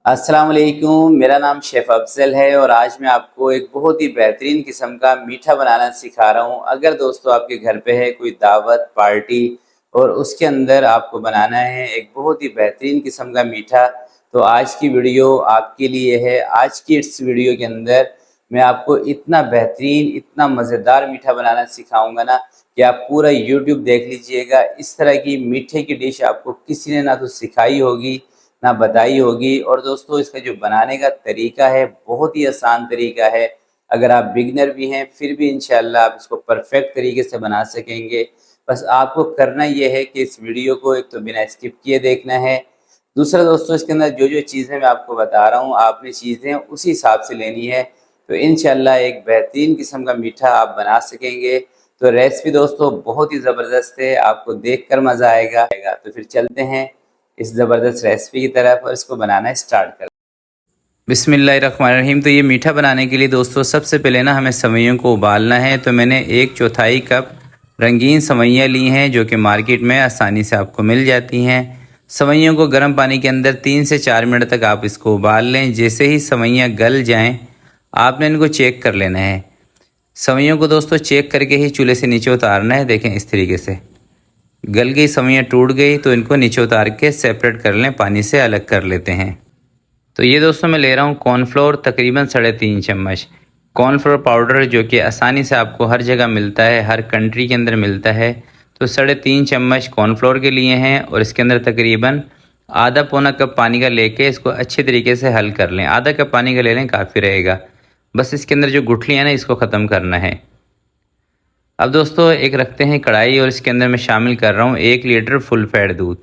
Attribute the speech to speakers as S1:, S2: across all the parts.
S1: अस्सलाम वालेकुम। मेरा नाम शेफ़ अफ़ज़ल है और आज मैं आपको एक बहुत ही बेहतरीन किस्म का मीठा बनाना सिखा रहा हूँ। अगर दोस्तों आपके घर पे है कोई दावत पार्टी और उसके अंदर आपको बनाना है एक बहुत ही बेहतरीन किस्म का मीठा, तो आज की वीडियो आपके लिए है। आज की इस वीडियो के अंदर मैं आपको इतना बेहतरीन, इतना मज़ेदार मीठा बनाना सिखाऊँगा ना कि आप पूरा यूट्यूब देख लीजिएगा। इस तरह की मीठे की डिश आपको किसी ने ना तो सिखाई होगी ना बताई होगी। और दोस्तों इसका जो बनाने का तरीका है बहुत ही आसान तरीका है। अगर आप बिगनर भी हैं फिर भी इंशाल्लाह आप इसको परफेक्ट तरीके से बना सकेंगे। बस आपको करना ये है कि इस वीडियो को एक तो बिना स्किप किए देखना है। दूसरा दोस्तों इसके अंदर जो चीज़ें मैं आपको बता रहा हूँ आपने चीज़ें उसी हिसाब से लेनी है, तो इंशाल्लाह एक बेहतरीन किस्म का मीठा आप बना सकेंगे। तो रेसिपी दोस्तों बहुत ही ज़बरदस्त है, आपको देखकर मज़ा आएगा। तो फिर चलते हैं इस ज़बरदस्त रेसिपी की तरफ और इसको बनाना स्टार्ट करें। बिस्मिल्लाहिर्रहमानिर्रहीम। तो ये मीठा बनाने के लिए दोस्तों सबसे पहले ना हमें सेवइयों को उबालना है। तो मैंने 1/4 कप रंगीन सेवइयाँ ली हैं जो कि मार्केट में आसानी से आपको मिल जाती हैं। सेवइयों को गर्म पानी के अंदर 3 से 4 मिनट तक आप इसको उबाल लें। जैसे ही सेवइयाँ गल जाएँ आपने इनको चेक कर लेना है। सेवइयों को दोस्तों चेक करके ही चूल्हे से नीचे उतारना है। देखें इस तरीके से गल गई सेवइयाँ टूट गई तो इनको नीचे उतार के सेपरेट कर लें, पानी से अलग कर लेते हैं। तो ये दोस्तों मैं ले रहा हूँ कॉर्नफ्लोर तकरीबन 3.5 चम्मच कॉर्नफ्लोर पाउडर जो कि आसानी से आपको हर जगह मिलता है, हर कंट्री के अंदर मिलता है। तो 3.5 चम्मच कॉर्नफ्लोर के लिए हैं और इसके अंदर तकरीबन आधा पौना कप पानी का लेके इसको अच्छे तरीके से हल कर लें। आधा कप पानी का ले लें काफ़ी रहेगा। बस इसके अंदर जो गुठली है ना इसको ख़त्म करना है। अब दोस्तों एक रखते हैं कढ़ाई और इसके अंदर मैं शामिल कर रहा हूँ 1 लीटर फुल फैट दूध।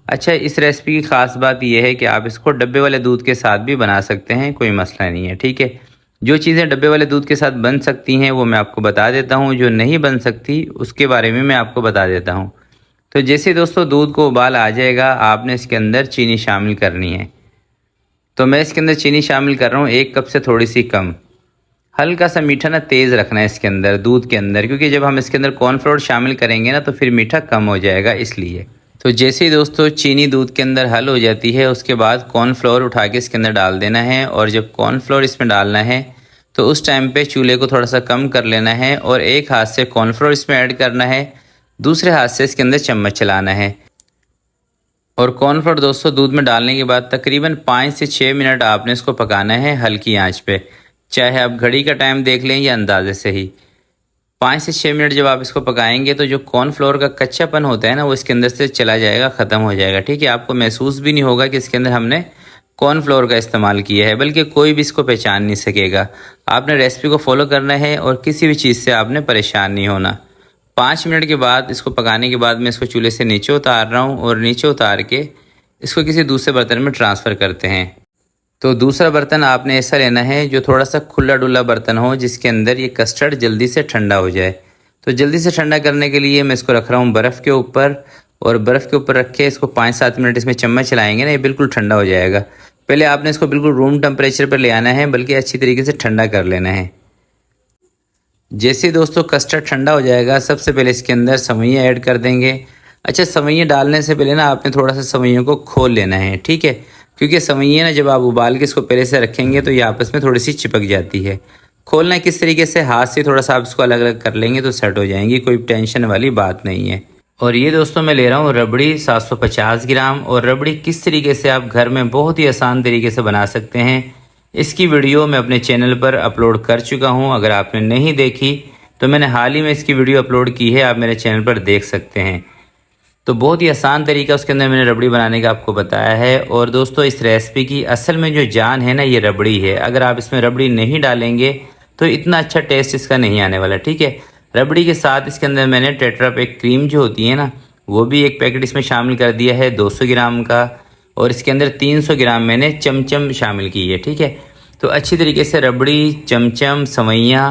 S1: अच्छा, इस रेसिपी की ख़ास बात यह है कि आप इसको डब्बे वाले दूध के साथ भी बना सकते हैं, कोई मसला नहीं है। ठीक है, जो चीज़ें डब्बे वाले दूध के साथ बन सकती हैं वो मैं आपको बता देता हूँ, जो नहीं बन सकती उसके बारे में मैं आपको बता देता हूँ। तो जैसे दोस्तों दूध को उबाल आ जाएगा आपने इसके अंदर चीनी शामिल करनी है। तो मैं इसके अंदर चीनी शामिल कर रहा हूँ 1 कप से थोड़ी सी कम। हल्का सा मीठा ना तेज़ रखना है इसके अंदर दूध के अंदर, क्योंकि जब हम इसके अंदर कॉर्नफ्लोर शामिल करेंगे ना तो फिर मीठा कम हो जाएगा इसलिए। तो जैसे ही दोस्तों चीनी दूध के अंदर हल हो जाती है उसके बाद कॉर्नफ्लोर उठा के इसके अंदर डाल देना है। और जब कॉर्नफ्लोर इसमें डालना है तो उस टाइम पे चूल्हे को थोड़ा सा कम कर लेना है और एक हाथ से कॉर्नफ्लोर इसमें ऐड करना है, दूसरे हाथ से इसके अंदर चम्मच चलाना है। और कॉर्नफ्लोर दोस्तों दूध में डालने के बाद तकरीबन 5 से 6 मिनट आपने इसको पकाना है हल्की आंच पे, चाहे आप घड़ी का टाइम देख लें या अंदाजे से ही। 5 से 6 मिनट जब आप इसको पकाएंगे तो जो कॉर्नफ्लोर का कच्चापन होता है ना वो इसके अंदर से चला जाएगा, ख़त्म हो जाएगा। ठीक है, आपको महसूस भी नहीं होगा कि इसके अंदर हमने कॉर्नफ्लोर का इस्तेमाल किया है, बल्कि कोई भी इसको पहचान नहीं सकेगा। आपने रेसिपी को फॉलो करना है और किसी भी चीज़ से आपने परेशान नहीं होना। 5 मिनट के बाद इसको पकाने के बाद मैं इसको चूल्हे से नीचे उतार रहा हूँ और नीचे उतार के इसको किसी दूसरे बर्तन में ट्रांसफ़र करते हैं। तो दूसरा बर्तन आपने ऐसा लेना है जो थोड़ा सा खुला डुला बर्तन हो, जिसके अंदर ये कस्टर्ड जल्दी से ठंडा हो जाए। तो जल्दी से ठंडा करने के लिए मैं इसको रख रहा हूँ बर्फ़ के ऊपर, और बर्फ़ के ऊपर रख के इसको 5-7 मिनट इसमें चम्मच चलाएंगे ना ये बिल्कुल ठंडा हो जाएगा। पहले आपने इसको बिल्कुल रूम टेम्परेचर पर ले आना है, बल्कि अच्छी तरीके से ठंडा कर लेना है। जैसे दोस्तों कस्टर्ड ठंडा हो जाएगा सबसे पहले इसके अंदर सेवइयाँ ऐड कर देंगे। अच्छा, सेवइयाँ डालने से पहले ना आपने थोड़ा सा सेवइयों को खोल लेना है। ठीक है, क्योंकि सेवइयाँ ना जब आप उबाल के इसको पहले से रखेंगे तो ये आपस में थोड़ी सी चिपक जाती है। खोलना किस तरीके से, हाथ से थोड़ा सा आप इसको अलग अलग कर लेंगे तो सेट हो जाएंगी, कोई टेंशन वाली बात नहीं है। और ये दोस्तों मैं ले रहा हूँ रबड़ी 750 ग्राम। और रबड़ी किस तरीके से आप घर में बहुत ही आसान तरीके से बना सकते हैं इसकी वीडियो मैं अपने चैनल पर अपलोड कर चुका हूं। अगर आपने नहीं देखी तो मैंने हाल ही में इसकी वीडियो अपलोड की है, आप मेरे चैनल पर देख सकते हैं। तो बहुत ही आसान तरीका उसके अंदर मैंने रबड़ी बनाने का आपको बताया है। और दोस्तों इस रेसिपी की असल में जो जान है ना ये रबड़ी है। अगर आप इसमें रबड़ी नहीं डालेंगे तो इतना अच्छा टेस्ट इसका नहीं आने वाला। ठीक है, रबड़ी के साथ इसके अंदर मैंने टेट्रा पैक क्रीम जो होती है ना वो भी 1 पैकेट इसमें शामिल कर दिया है 200 ग्राम का। और इसके अंदर 300 ग्राम मैंने चमचम शामिल की है। ठीक है, तो अच्छी तरीके से रबड़ी, चमचम, सेवइयाँ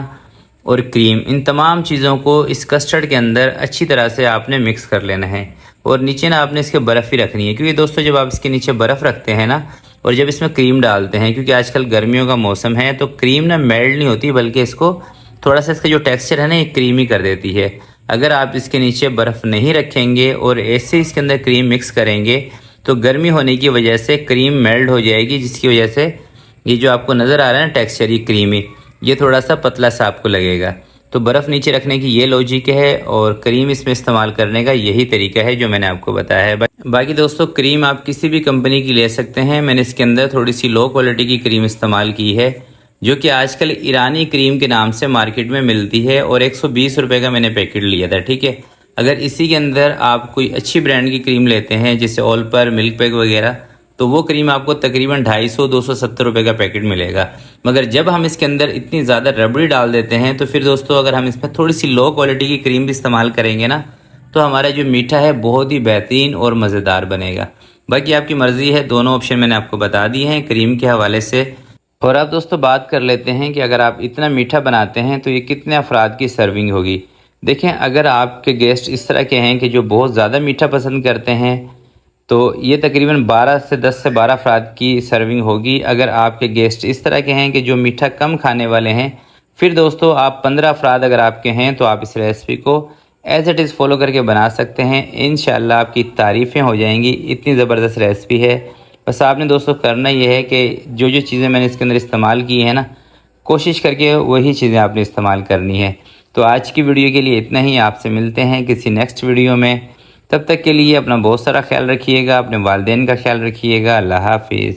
S1: और क्रीम, इन तमाम चीज़ों को इस कस्टर्ड के अंदर अच्छी तरह से आपने मिक्स कर लेना है। और नीचे ना आपने इसके बर्फ़ ही रखनी है, क्योंकि दोस्तों जब आप इसके नीचे बर्फ़ रखते हैं ना और जब इसमें क्रीम डालते हैं, क्योंकि आजकल गर्मियों का मौसम है तो क्रीम ना मेल्ट नहीं होती, बल्कि इसको थोड़ा सा इसका जो टेक्सचर है ना ये क्रीमी कर देती है। अगर आप इसके नीचे बर्फ़ नहीं रखेंगे और ऐसे इसके अंदर क्रीम मिक्स करेंगे तो गर्मी होने की वजह से क्रीम मेल्ट हो जाएगी, जिसकी वजह से ये जो आपको नज़र आ रहा है ना टेक्सचर ये क्रीमी, ये थोड़ा सा पतला सा आपको लगेगा। तो बर्फ़ नीचे रखने की ये लॉजिक है और क्रीम इसमें इस्तेमाल करने का यही तरीका है जो मैंने आपको बताया है। बाकी दोस्तों क्रीम आप किसी भी कंपनी की ले सकते हैं। मैंने इसके अंदर थोड़ी सी लो क्वालिटी की क्रीम इस्तेमाल की है, जो कि आजकल ईरानी क्रीम के नाम से मार्केट में मिलती है और 120 रुपये का मैंने पैकेट लिया था, ठीक है। अगर इसी के अंदर आप कोई अच्छी ब्रांड की क्रीम लेते हैं जैसे ऑलपर, मिल्क पैक वगैरह, तो वो क्रीम आपको तकरीबन 250-270 रुपये का पैकेट मिलेगा। मगर जब हम इसके अंदर इतनी ज़्यादा रबड़ी डाल देते हैं तो फिर दोस्तों अगर हम इसमें थोड़ी सी लो क्वालिटी की क्रीम भी इस्तेमाल करेंगे ना, तो हमारा जो मीठा है बहुत ही बेहतरीन और मज़ेदार बनेगा। बाकी आपकी मर्ज़ी है, दोनों ऑप्शन मैंने आपको बता दिए हैं क्रीम के हवाले से। और अब दोस्तों बात कर लेते हैं कि अगर आप इतना मीठा बनाते हैं तो ये कितने अफराद की सर्विंग होगी। देखें, अगर आपके गेस्ट इस तरह के हैं कि जो बहुत ज़्यादा मीठा पसंद करते हैं तो ये तकरीबन 10 से 12 अफराद की सर्विंग होगी। अगर आपके गेस्ट इस तरह के हैं कि जो मीठा कम खाने वाले हैं, फिर दोस्तों आप 15 अफराद अगर आपके हैं तो आप इस रेसिपी को एज़ इट इज़ फॉलो करके बना सकते हैं। इंशाल्लाह आपकी तारीफ़ें हो जाएंगी, इतनी ज़बरदस्त रेसिपी है। बस आपने दोस्तों करना ये है कि जो जो चीज़ें मैंने इसके अंदर इस्तेमाल की हैं ना, कोशिश करके वही चीज़ें आपने इस्तेमाल करनी है। तो आज की वीडियो के लिए इतना ही, आपसे मिलते हैं किसी नेक्स्ट वीडियो में। तब तक के लिए अपना बहुत सारा ख्याल रखिएगा, अपने वालिदैन का ख्याल रखिएगा। अल्लाह हाफिज़।